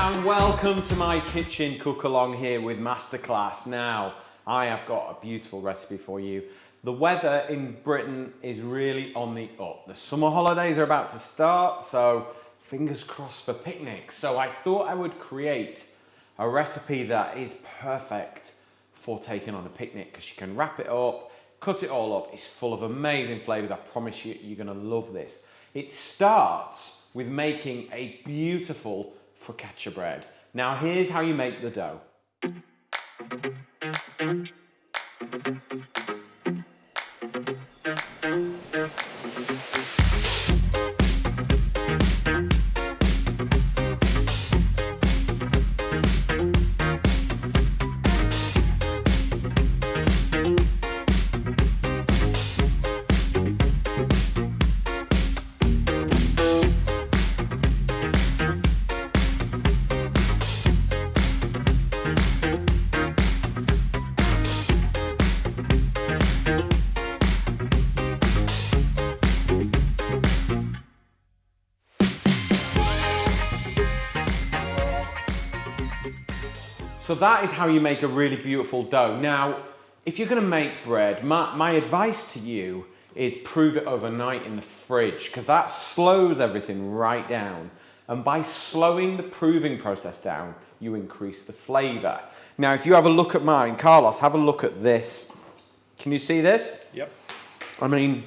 and welcome to my kitchen cook along here with Masterclass. Now, I have got a beautiful recipe for you. The weather in Britain is really on the up. The summer holidays are about to start, so fingers crossed for picnics. So I thought I would create a recipe that is perfect for taking on a picnic because you can wrap it up, cut it all up. It's full of amazing flavors. I promise you, you're gonna love this. It starts with making a beautiful focaccia bread. Now here's how you make the dough. So that is how you make a really beautiful dough. Now, if you're gonna make bread, my advice to you is prove it overnight in the fridge because that slows everything right down. And by slowing the proving process down, you increase the flavor. Now, if you have a look at mine, Carlos, have a look at this. Can you see this? Yep. I mean,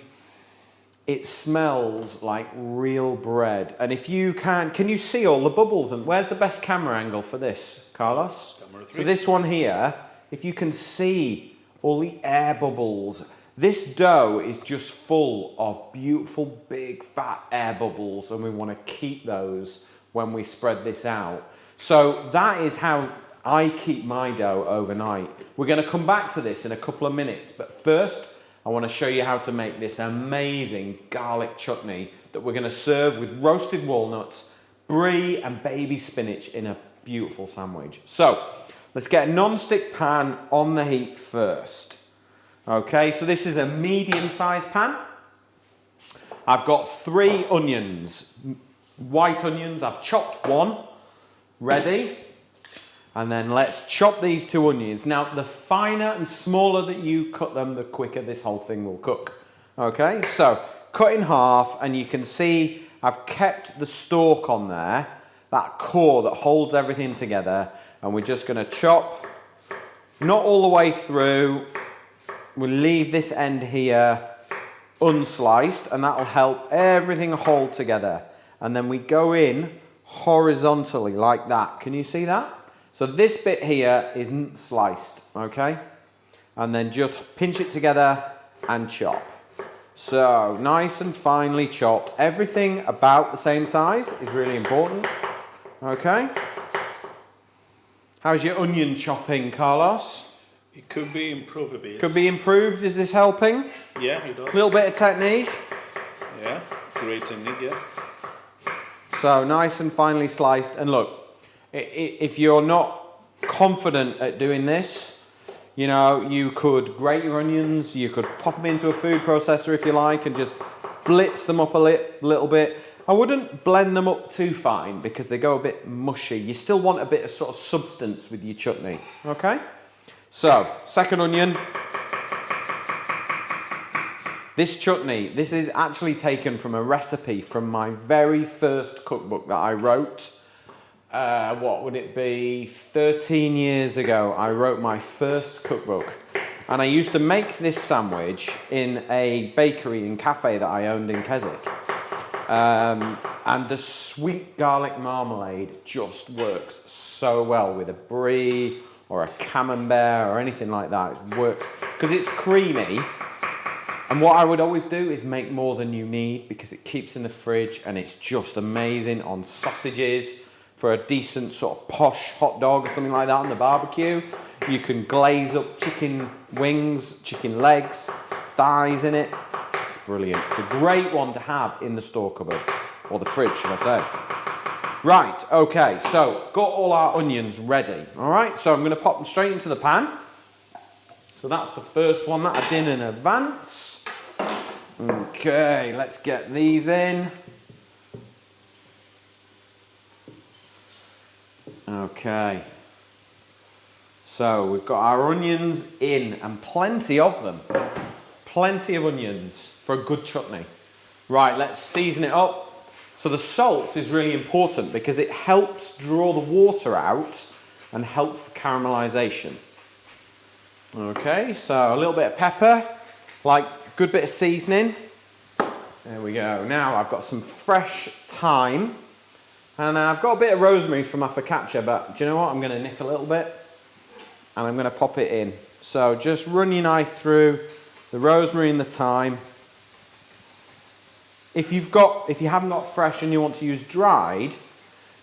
it smells like real bread. And if you can you see all the bubbles? And where's the best camera angle for this, Carlos? So this one here, if you can see all the air bubbles, this dough is just full of beautiful big fat air bubbles and we want to keep those when we spread this out. So that is how I keep my dough overnight. We're going to come back to this in a couple of minutes, but first I want to show you how to make this amazing garlic chutney that we're going to serve with roasted walnuts, brie and baby spinach in a beautiful sandwich. So let's get a non-stick pan on the heat first. Okay, so this is a medium-sized pan. I've got 3 onions, white onions. I've chopped one, ready. And then let's chop these 2 onions. Now, the finer and smaller that you cut them, the quicker this whole thing will cook. Okay, so cut in half, and you can see I've kept the stalk on there, that core that holds everything together, and we're just gonna chop, not all the way through. We'll leave this end here unsliced, and that'll help everything hold together. And then we go in horizontally like that. Can you see that? So this bit here isn't sliced, okay? And then just pinch it together and chop. So nice and finely chopped. Everything about the same size is really important, okay? How's your onion chopping, Carlos? It could be improved a bit. Could be improved. Is this helping? Yeah, it does. A little bit of technique. Yeah, great technique, yeah. So nice and finely sliced. And look, if you're not confident at doing this, you know, you could grate your onions, you could pop them into a food processor if you like and just blitz them up a little bit. I wouldn't blend them up too fine because they go a bit mushy. You still want a bit of sort of substance with your chutney, okay? So, second onion. This chutney, this is actually taken from a recipe from my very first cookbook that I wrote. What would it be? 13 years ago, I wrote my first cookbook. And I used to make this sandwich in a bakery and cafe that I owned in Keswick. And the sweet garlic marmalade just works so well with a brie or a camembert or anything like that. It works because it's creamy. And what I would always do is make more than you need because it keeps in the fridge and it's just amazing on sausages for a decent sort of posh hot dog or something like that on the barbecue. You can glaze up chicken wings, chicken legs, thighs in it. It's brilliant. It's a great one to have in the store cupboard, or the fridge, should I say. Right, okay, so got all our onions ready. All right, so I'm gonna pop them straight into the pan. So that's the first one that I did in advance. Okay, let's get these in. Okay. So we've got our onions in, and plenty of them. Plenty of onions for a good chutney. Right, let's season it up. So the salt is really important because it helps draw the water out and helps the caramelization. Okay, so a little bit of pepper, like good bit of seasoning. There we go. Now I've got some fresh thyme, and I've got a bit of rosemary for my focaccia, but do you know what? I'm going to nick a little bit and I'm going to pop it in. So just run your knife through the rosemary and the thyme. If you haven't got fresh and you want to use dried,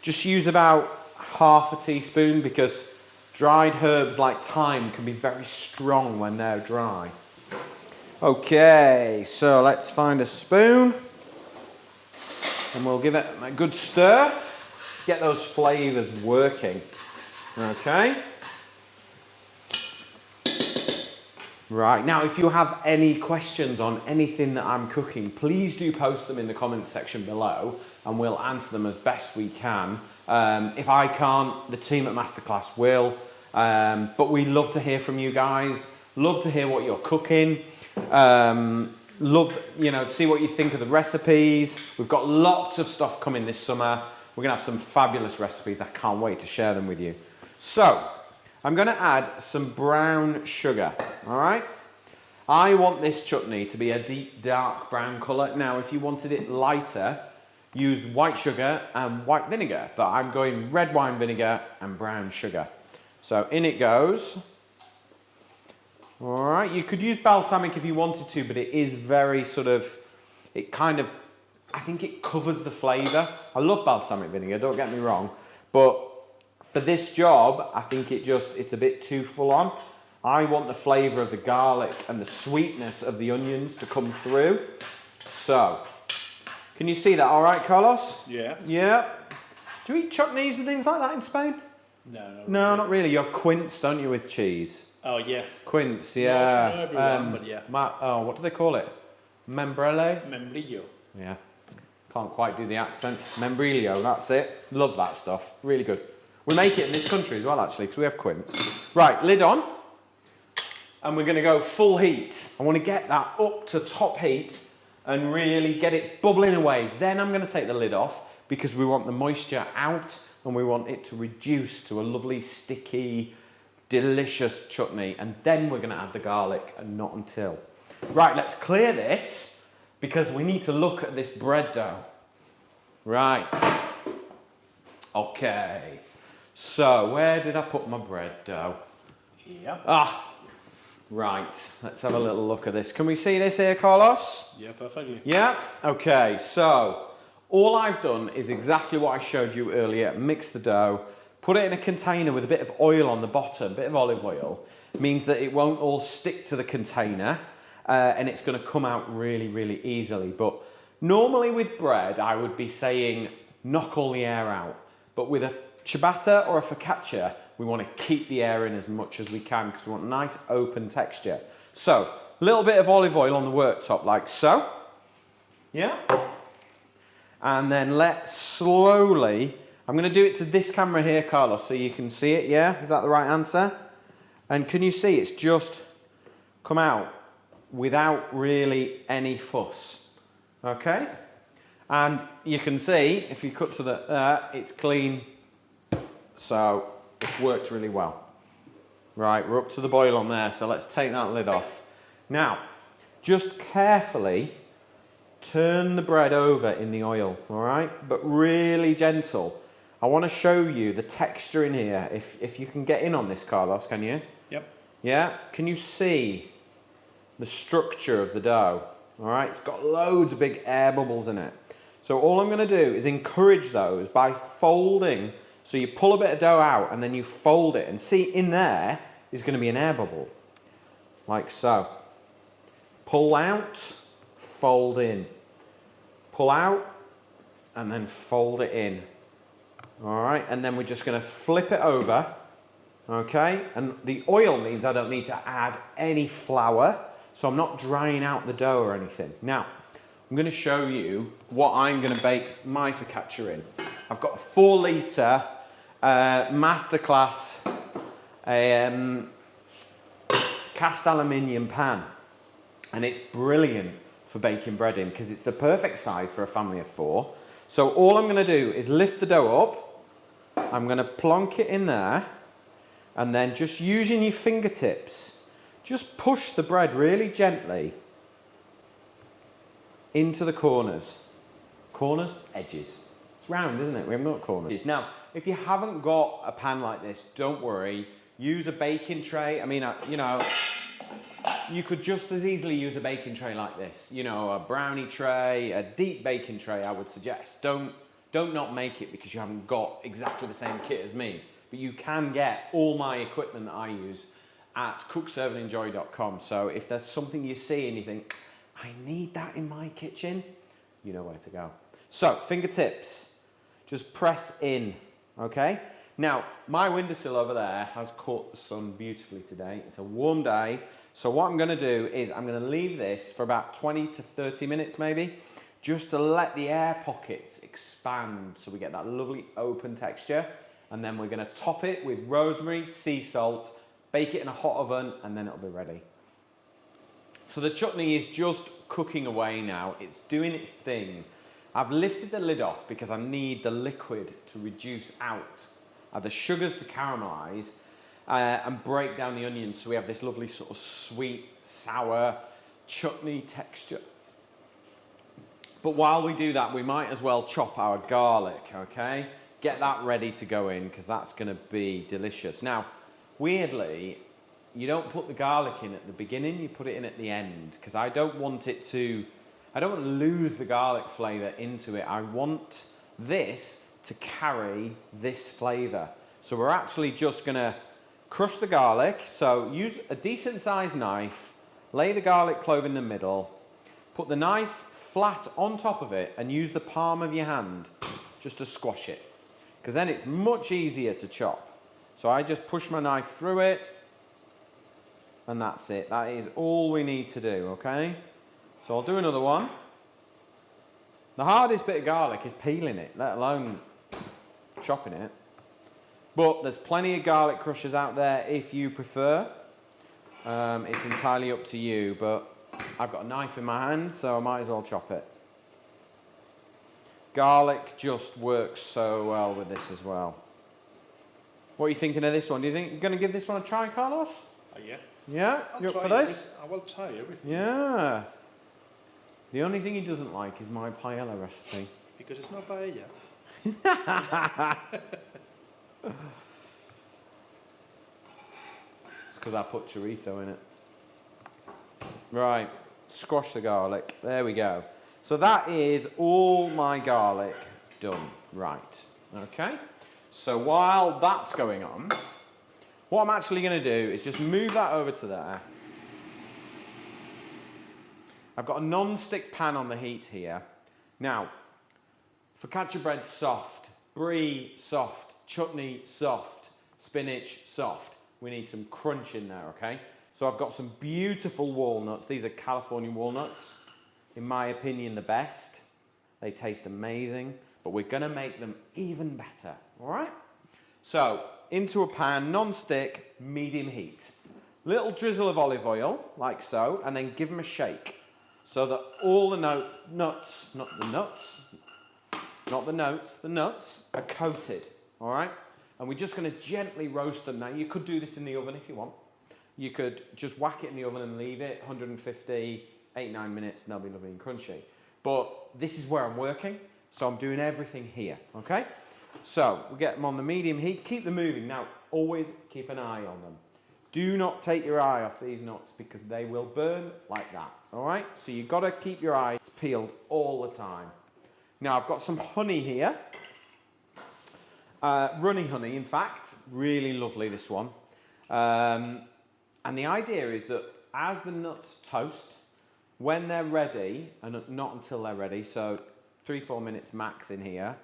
just use about half a teaspoon, because dried herbs like thyme can be very strong when they're dry. Okay, so let's find a spoon and we'll give it a good stir. Get those flavours working. Okay. Right, now if you have any questions on anything that I'm cooking, please do post them in the comment section below and we'll answer them as best we can. If I can't, the team at Masterclass will. But we love to hear from you guys. Love to hear what you're cooking. Love, to see what you think of the recipes. We've got lots of stuff coming this summer. We're gonna have some fabulous recipes. I can't wait to share them with you. So, I'm going to add some brown sugar, all right? I want this chutney to be a deep, dark brown colour. Now, if you wanted it lighter, use white sugar and white vinegar, but I'm going red wine vinegar and brown sugar. So in it goes. All right, you could use balsamic if you wanted to, but it is very I think it covers the flavour. I love balsamic vinegar, don't get me wrong, but for this job, I think it's a bit too full on. I want the flavour of the garlic and the sweetness of the onions to come through. So, can you see that all right, Carlos? Yeah. Yeah. Do you eat chutneys and things like that in Spain? No, not really. You have quince, don't you, with cheese? Oh, yeah. Quince, yeah. Not everyone, but yeah. What do they call it? Membrelle? Membrillo. Yeah. Can't quite do the accent. Membrillo, that's it. Love that stuff. Really good. We make it in this country as well, actually, because we have quince. Right, lid on. And we're going to go full heat. I want to get that up to top heat and really get it bubbling away. Then I'm going to take the lid off because we want the moisture out and we want it to reduce to a lovely, sticky, delicious chutney. And then we're going to add the garlic, and not until. Right, let's clear this because we need to look at this bread dough. Right. Okay. So, where did I put my bread dough? Yeah. Right. Let's have a little look at this. Can we see this here, Carlos? Yeah, perfectly. Yeah? Okay, so all I've done is exactly what I showed you earlier. Mix the dough, put it in a container with a bit of oil on the bottom, a bit of olive oil. Means that it won't all stick to the container and it's going to come out really, really easily. But normally with bread, I would be saying knock all the air out. But with a ciabatta or a focaccia, we want to keep the air in as much as we can because we want a nice open texture. So, a little bit of olive oil on the worktop like so. Yeah. And then let's slowly, I'm going to do it to this camera here, Carlos, so you can see it, yeah? Is that the right answer? And can you see it's just come out without really any fuss, okay? And you can see, if you cut to the, it's clean, so it's worked really well. Right, we're up to the boil on there, so let's take that lid off. Now, just carefully turn the bread over in the oil, all right? But really gentle. I want to show you the texture in here. If you can get in on this, Carlos, can you? Yep. Yeah? Can you see the structure of the dough? All right, it's got loads of big air bubbles in it. So all I'm going to do is encourage those by folding. So you pull a bit of dough out and then you fold it, and see in there is going to be an air bubble, like so. Pull out, fold in. Pull out and then fold it in. All right, and then we're just going to flip it over, okay? And the oil means I don't need to add any flour, so I'm not drying out the dough or anything. Now, I'm going to show you what I'm going to bake my focaccia in. I've got a 4 litre masterclass cast aluminium pan, and it's brilliant for baking bread in because it's the perfect size for a family of 4. So all I'm going to do is lift the dough up, I'm going to plonk it in there, and then just using your fingertips, just push the bread really gently into the corners. Corners, edges. It's round, isn't it? We haven't got corners. Now, if you haven't got a pan like this, don't worry. Use a baking tray. I mean, you know, you could just as easily use a baking tray like this. You know, a brownie tray, a deep baking tray, I would suggest. Don't not make it because you haven't got exactly the same kit as me. But you can get all my equipment that I use at cookserveandenjoy.com. So if there's something you see and you think, I need that in my kitchen, you know where to go. So, fingertips, just press in, okay? Now, my windowsill over there has caught the sun beautifully today. It's a warm day. So what I'm gonna do is I'm gonna leave this for about 20 to 30 minutes maybe, just to let the air pockets expand so we get that lovely open texture. And then we're gonna top it with rosemary, sea salt, bake it in a hot oven, and then it'll be ready. So the chutney is just cooking away now. It's doing its thing. I've lifted the lid off because I need the liquid to reduce out, the sugars to caramelize, and break down the onions so we have this lovely sort of sweet, sour chutney texture. But while we do that, we might as well chop our garlic, okay? Get that ready to go in because that's going to be delicious. Now, weirdly, you don't put the garlic in at the beginning, you put it in at the end because I don't want to lose the garlic flavour into it. I want this to carry this flavour. So we're actually just going to crush the garlic. So use a decent sized knife, lay the garlic clove in the middle, put the knife flat on top of it and use the palm of your hand just to squash it because then it's much easier to chop. So I just push my knife through it and that's it. That is all we need to do, okay? So I'll do another one. The hardest bit of garlic is peeling it, let alone chopping it. But there's plenty of garlic crushers out there if you prefer. It's entirely up to you, but I've got a knife in my hand, so I might as well chop it. Garlic just works so well with this as well. What are you thinking of this one? Do you think you're going to give this one a try, Carlos? Yeah. Yeah? You up for this? I will try everything. Yeah. The only thing he doesn't like is my paella recipe. Because it's not paella. It's because I put chorizo in it. Right, squash the garlic. There we go. So that is all my garlic done. Right, okay. So while that's going on, what I'm actually going to do is just move that over to there. I've got a non-stick pan on the heat here. Now, focaccia bread soft, brie soft, chutney soft, spinach soft. We need some crunch in there, okay? So I've got some beautiful walnuts. These are California walnuts. In my opinion, the best. They taste amazing, but we're gonna make them even better, all right? So, into a pan, non-stick, medium heat. Little drizzle of olive oil, like so, and then give them a shake. So that all the nuts are coated, all right? And we're just gonna gently roast them. Now, you could do this in the oven if you want. You could just whack it in the oven and leave it 150, 8-9 minutes, and they'll be lovely and crunchy. But this is where I'm working, so I'm doing everything here, okay? So, we get them on the medium heat, keep them moving. Now, always keep an eye on them. Do not take your eye off these nuts because they will burn like that, all right? So you've got to keep your eyes peeled all the time. Now, I've got some honey here. Runny honey, in fact. Really lovely, this one. And the idea is that as the nuts toast, when they're ready, and not until they're ready, so 3-4 minutes max in here,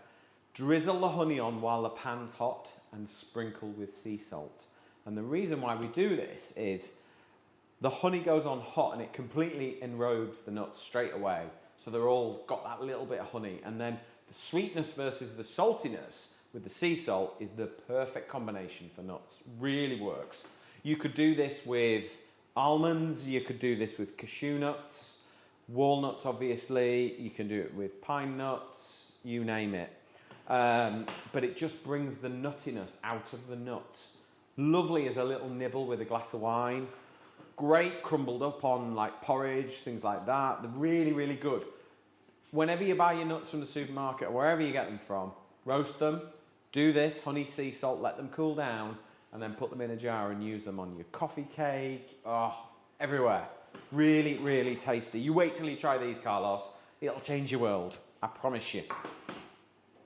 drizzle the honey on while the pan's hot and sprinkle with sea salt. And the reason why we do this is the honey goes on hot and it completely enrobes the nuts straight away. So they're all got that little bit of honey. And then the sweetness versus the saltiness with the sea salt is the perfect combination for nuts. Really works. You could do this with almonds, you could do this with cashew nuts, walnuts obviously, you can do it with pine nuts, you name it. But it just brings the nuttiness out of the nut. Lovely as a little nibble with a glass of wine. Great crumbled up on like porridge, things like that. They're really, really good. Whenever you buy your nuts from the supermarket or wherever you get them from, roast them, do this, honey, sea salt, let them cool down, and then put them in a jar and use them on your coffee cake, everywhere. Really, really tasty. You wait till you try these, Carlos. It'll change your world, I promise you.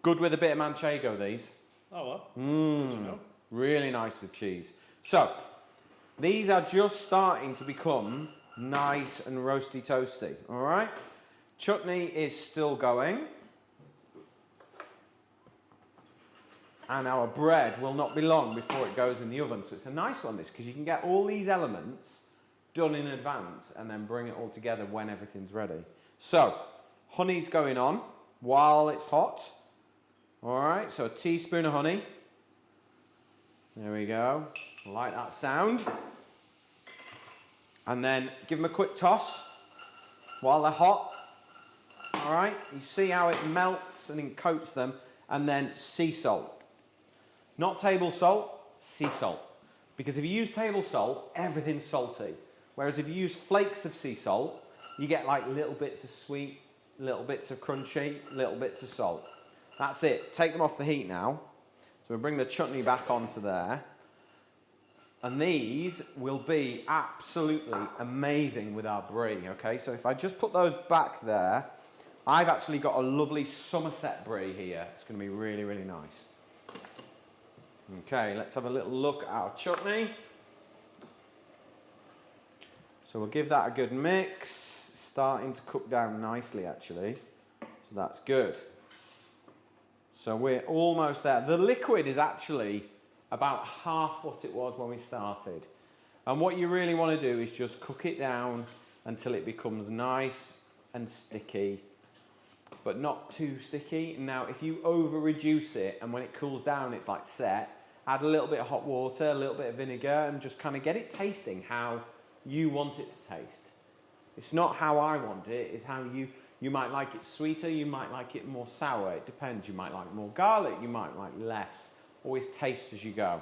Good with a bit of manchego, these. Oh well, that's good to know. Really nice with cheese. So, these are just starting to become nice and roasty toasty, all right? Chutney is still going. And our bread will not be long before it goes in the oven. So it's a nice one, this, because you can get all these elements done in advance and then bring it all together when everything's ready. So, honey's going on while it's hot. All right, so a teaspoon of honey. There we go. I like that sound. And then give them a quick toss while they're hot. All right, you see how it melts and it coats them. And then sea salt. Not table salt, sea salt. Because if you use table salt, everything's salty. Whereas if you use flakes of sea salt, you get like little bits of sweet, little bits of crunchy, little bits of salt. That's it. Take them off the heat now. So we'll bring the chutney back onto there. And these will be absolutely amazing with our brie, okay? So if I just put those back there, I've actually got a lovely Somerset brie here. It's going to be really, really nice. Okay, let's have a little look at our chutney. So we'll give that a good mix. Starting to cook down nicely, actually. So that's good. So we're almost there. The liquid is actually about half what it was when we started. And what you really want to do is just cook it down until it becomes nice and sticky, but not too sticky. Now, if you over reduce it and when it cools down, it's like set, add a little bit of hot water, a little bit of vinegar, and just kind of get it tasting how you want it to taste. It's not how I want it, it's how you might like it sweeter, you might like it more sour, it depends. You might like more garlic, you might like less. Always taste as you go.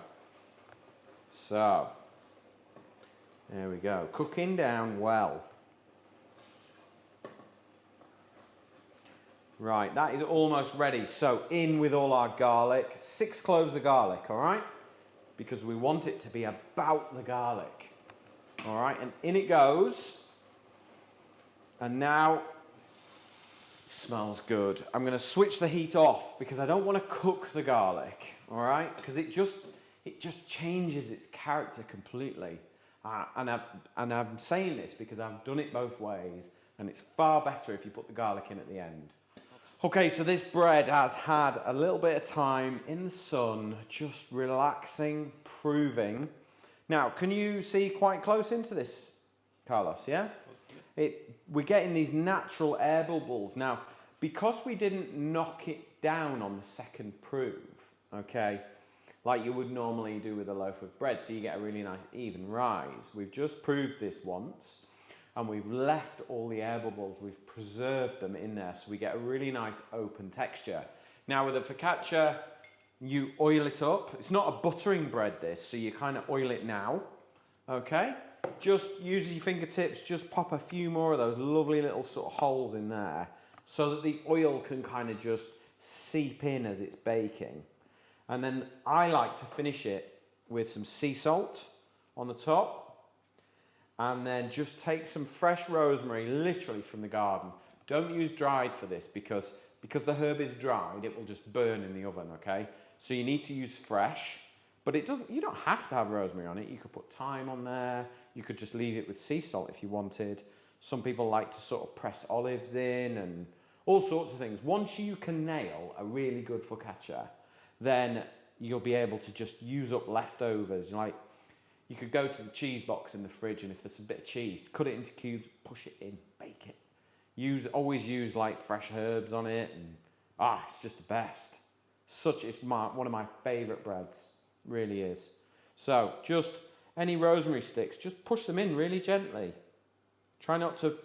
So, there we go, cooking down well. Right, that is almost ready. So in with all our garlic, 6 cloves of garlic, all right? Because we want it to be about the garlic. All right, and in it goes. And now, smells good. I'm gonna switch the heat off because I don't want to cook the garlic, all right? Because it just changes its character completely. And I'm saying this because I've done it both ways, and it's far better if you put the garlic in at the end. Okay, so this bread has had a little bit of time in the sun, just relaxing, proving. Now, can you see quite close into this, Carlos, yeah? We're getting these natural air bubbles. Now, because we didn't knock it down on the second prove, okay, like you would normally do with a loaf of bread, so you get a really nice even rise. We've just proved this once. And we've left all the air bubbles, we've preserved them in there, so we get a really nice open texture. Now with a focaccia, you oil it up. It's not a buttering bread, this, so you kind of oil it now, okay? Just use your fingertips, just pop a few more of those lovely little sort of holes in there so that the oil can kind of just seep in as it's baking. And then I like to finish it with some sea salt on the top. And then just take some fresh rosemary, literally from the garden. Don't use dried for this because the herb is dried, it will just burn in the oven, okay? So you need to use fresh, but you don't have to have rosemary on it. You could put thyme on there. You could just leave it with sea salt if you wanted. Some people like to sort of press olives in and all sorts of things. Once you can nail a really good focaccia, then you'll be able to just use up leftovers. Like, you could go to the cheese box in the fridge, and if there's a bit of cheese, cut it into cubes, push it in, bake it. Always use like fresh herbs on it, and it's just the best. It's one of my favourite breads, really is. So just any rosemary sticks, just push them in really gently. Try not to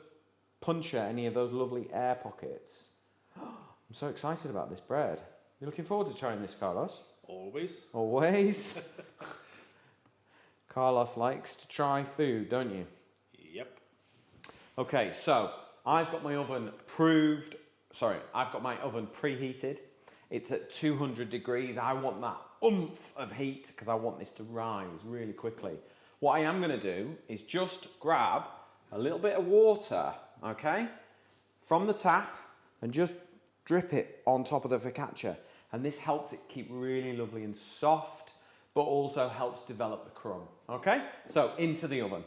puncture any of those lovely air pockets. I'm so excited about this bread. You looking forward to trying this, Carlos? Always. Always. Carlos likes to try food, don't you? Yep. Okay, so I've got my oven preheated. It's at 200 degrees. I want that oomph of heat because I want this to rise really quickly. What I am going to do is just grab a little bit of water, okay, from the tap and just drip it on top of the focaccia. And this helps it keep really lovely and soft, but also helps develop the crumb, okay? So into the oven.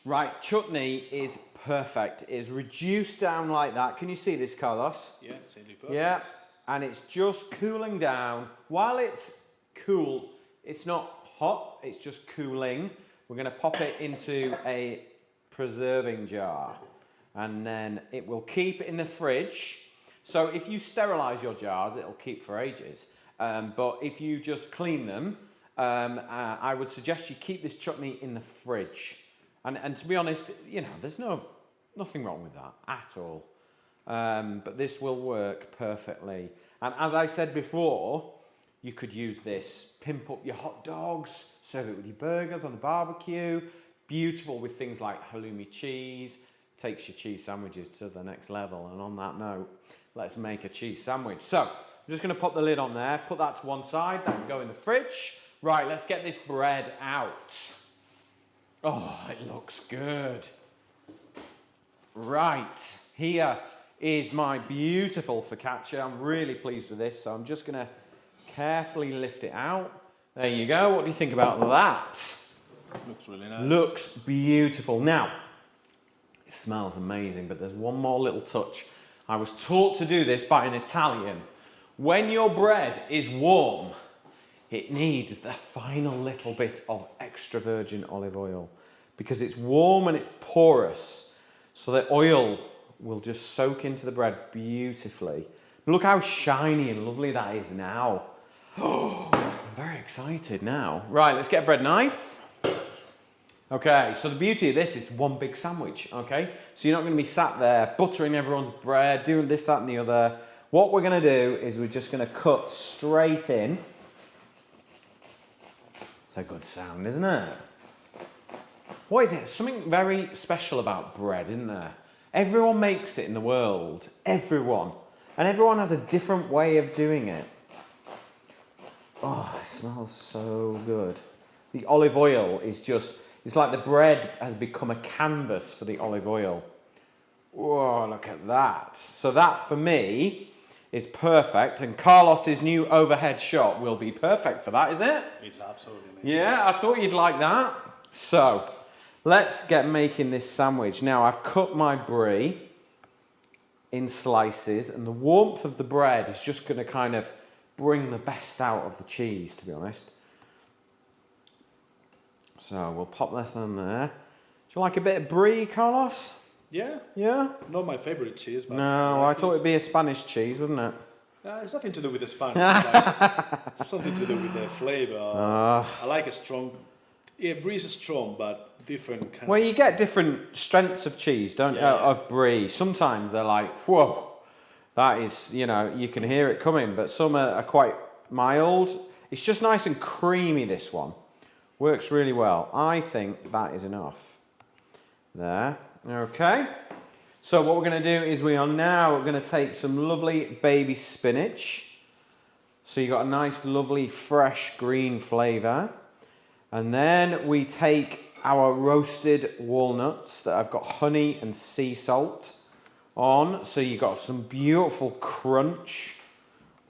Right, chutney is perfect. It's reduced down like that. Can you see this, Carlos? Yeah, it's really perfect. Yeah, and it's just cooling down. While it's cool, it's not hot, it's just cooling. We're gonna pop it into a preserving jar, and then it will keep in the fridge. So if you sterilize your jars, it'll keep for ages. But if you just clean them, I would suggest you keep this chutney in the fridge. And to be honest, you know, there's nothing wrong with that at all. But this will work perfectly. And as I said before, you could use this, pimp up your hot dogs, serve it with your burgers on the barbecue. Beautiful with things like halloumi cheese. Takes your cheese sandwiches to the next level. And on that note, let's make a cheese sandwich. So I'm just going to pop the lid on there, put that to one side, that can go in the fridge. Right, let's get this bread out. Oh, it looks good. Right, here is my beautiful focaccia. I'm really pleased with this, so I'm just going to carefully lift it out. There you go. What do you think about that? Looks really nice. Looks beautiful. Now, it smells amazing, but there's one more little touch. I was taught to do this by an Italian. When your bread is warm, it needs the final little bit of extra virgin olive oil because it's warm and it's porous, so the oil will just soak into the bread beautifully. Look how shiny and lovely that is now. Oh, I'm very excited now. Right, let's get a bread knife. Okay, so the beauty of this is one big sandwich, okay? So you're not going to be sat there buttering everyone's bread, doing this, that and the other. What we're going to do is we're just going to cut straight in. It's a good sound, isn't it? What is it? Something very special about bread, isn't there? Everyone makes it in the world. Everyone. And everyone has a different way of doing it. Oh, it smells so good. The olive oil is just, it's like the bread has become a canvas for the olive oil. Whoa, look at that. So that, for me, is perfect. And Carlos's new overhead shot will be perfect for that, is it? It's absolutely amazing. Yeah, I thought you'd like that. So, let's get making this sandwich. Now, I've cut my brie in slices, and the warmth of the bread is just going to kind of bring the best out of the cheese, to be honest. So, we'll pop this on there. Do you like a bit of brie, Carlos? Yeah. Yeah? Not my favorite cheese, but... No, I thought it'd be a Spanish cheese, wouldn't it? It's nothing to do with the Spanish. Like, something to do with the flavor. I like a strong... Yeah, brie is strong, but different kind Well, of... you get different strengths of cheese, don't you? Of brie. Sometimes they're like, whoa, that is, you know, you can hear it coming, but some are quite mild. It's just nice and creamy, this one. Works really well. I think that is enough. There. Okay. So what we're going to do is we are now going to take some lovely baby spinach. So you've got a nice, lovely, fresh green flavour. And then we take our roasted walnuts that I've got honey and sea salt on. So you've got some beautiful crunch.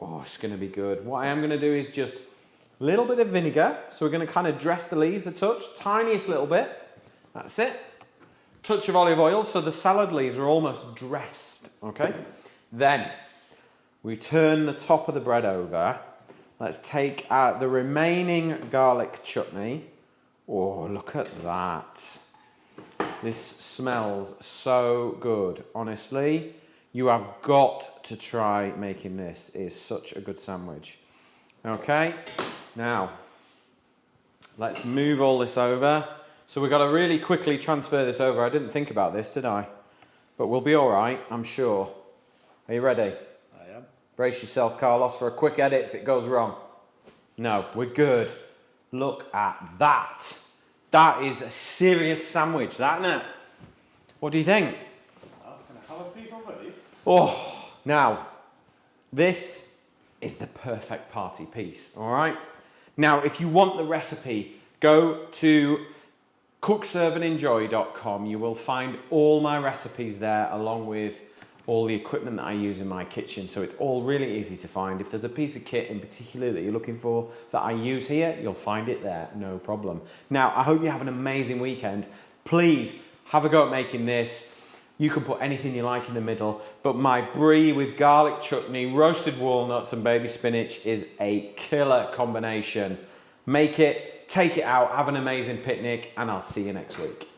Oh, it's going to be good. What I am going to do is just a little bit of vinegar. So we're going to kind of dress the leaves a touch, tiniest little bit. That's it. Touch of olive oil, so the salad leaves are almost dressed, okay? Then we turn the top of the bread over. Let's take out the remaining garlic chutney. Oh, look at that. This smells so good, honestly. You have got to try making this. It is such a good sandwich. Okay, now let's move all this over. So we've got to really quickly transfer this over. I didn't think about this, did I? But we'll be all right, I'm sure. Are you ready? I am. Brace yourself, Carlos, for a quick edit if it goes wrong. No, we're good. Look at that. That is a serious sandwich, that, isn't it? What do you think? Can I have a piece already? Oh, now, this is the perfect party piece, all right? Now, if you want the recipe, go to cookserveandenjoy.com. You will find all my recipes there, along with all the equipment that I use in my kitchen. So it's all really easy to find. If there's a piece of kit in particular that you're looking for that I use here, you'll find it there, no problem. Now, I hope you have an amazing weekend. Please have a go at making this. You can put anything you like in the middle, but my brie with garlic chutney, roasted walnuts and baby spinach is a killer combination. Make it, take it out, have an amazing picnic, and I'll see you next week.